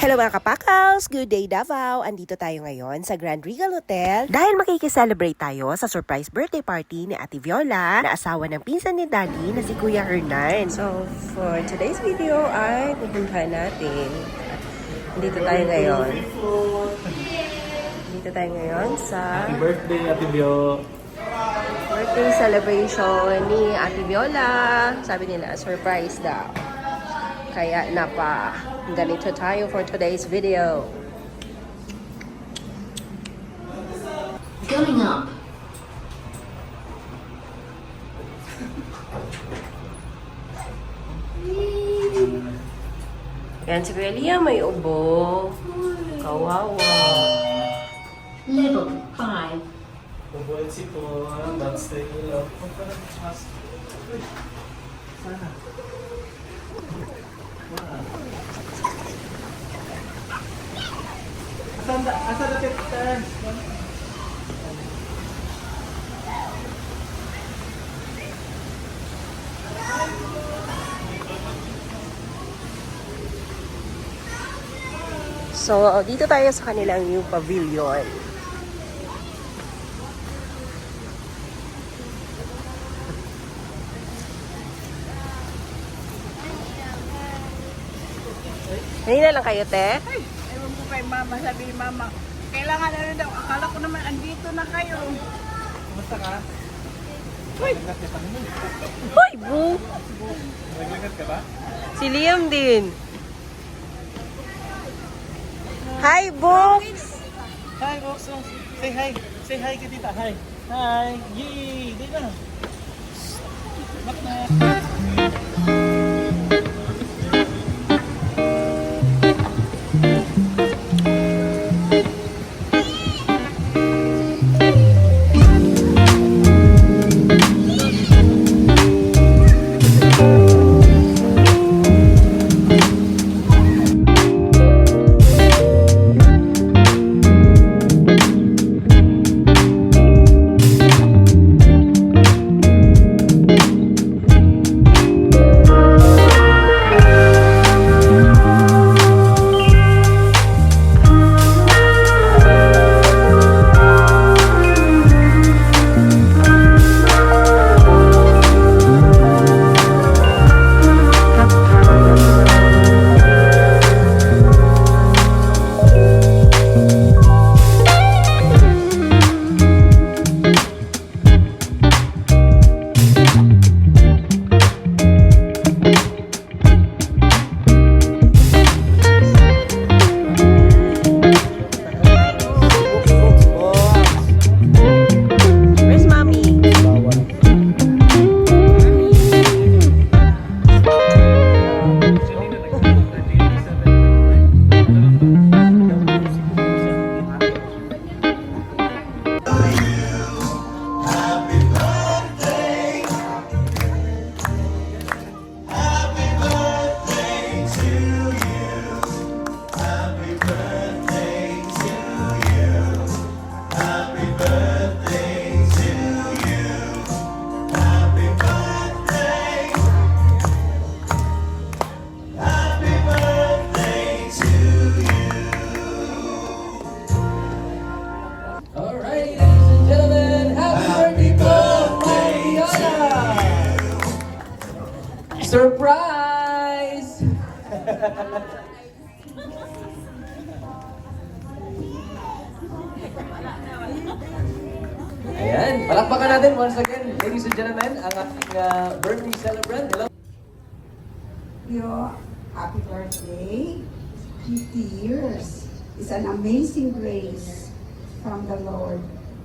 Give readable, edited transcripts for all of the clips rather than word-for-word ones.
Hello mga kapakaws! Good day Davao! Andito tayo ngayon sa Grand Regal Hotel dahil makikiselebrate tayo sa surprise birthday party ni Ate Viola na asawa ng pinsan ni Daddy na si Kuya Hernan. So for today's video ay pupuntahan natin. Dito tayo ngayon sa Happy birthday, Ate Vio! birthday celebration ni Ate Viola. Sabi nila surprise daw. Kaya ganito tayo for today's video. Coming up. Yan si Kuya Liam, may ubo. Kawawa. Level 5. Bubuensi po, that's the ilaw. Sana. Asa na tetan? So, dito tayo sa kanilang new pavilion. Kanina lang kayo, te? Ay, ewan ko kay mama, sabi ni mama, kailangan na rin daw. Akala ko naman, andito na kayo. Kumusta ka? Hoy, Bu! Naglagat ka ba? Si Liam din. Hi, Box! Hi, Boxo! Say hi! Say hi ka tita! Hi! Hi! Yay! Di na! Bak na! Where's Mommy? Alright, ladies and gentlemen, happy birthday, Viola! Surprise! Ayan, palakpakan natin once again, ladies and gentlemen, ang ating birthday celebrant. Hello. Your happy birthday. 50 years is an amazing grace from the Lord.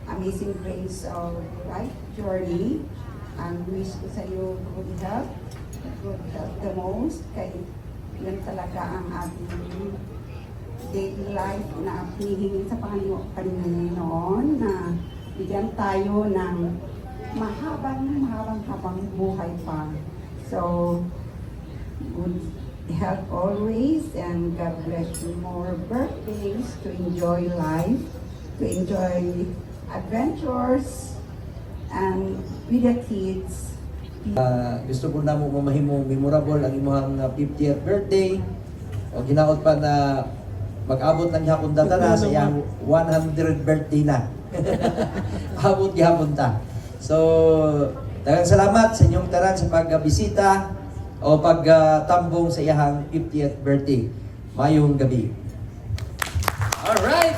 Amazing grace of right journey. And wish ko sa iyo good health the most. Kaya yan talaga ang ating daily life na hinihingi sa Panginoon na bigyan tayo ng mahabang buhay pa. So, good health always, and God bless you more birthdays to enjoy life, to enjoy adventures, and with the kids. Gusto ko na mo mamahimong memorable ang imong 50th birthday. O ginaot pa na mag-abot lang yapon data na sa iyang 100 birthday na. Abot yapon ta. So, daghang salamat sa inyong tanan sa pagbisita o pagtambong sa iyang 50th birthday. Mayong gabi. Alright!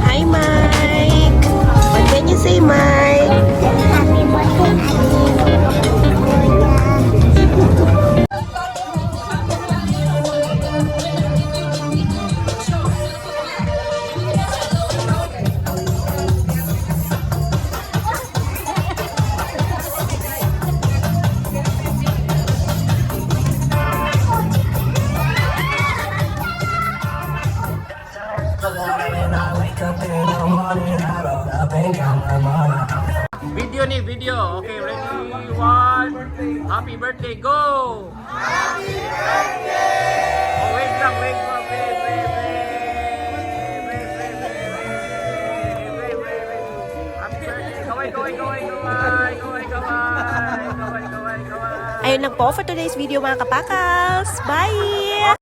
Hi, Mike! What can you say, Mike? Video ni, video. Okay, ready? One. Happy birthday, go! Happy birthday! Oh, wait lang, wait. Happy birthday. Kaway. Ayun lang po for today's video mga kapakals. Bye!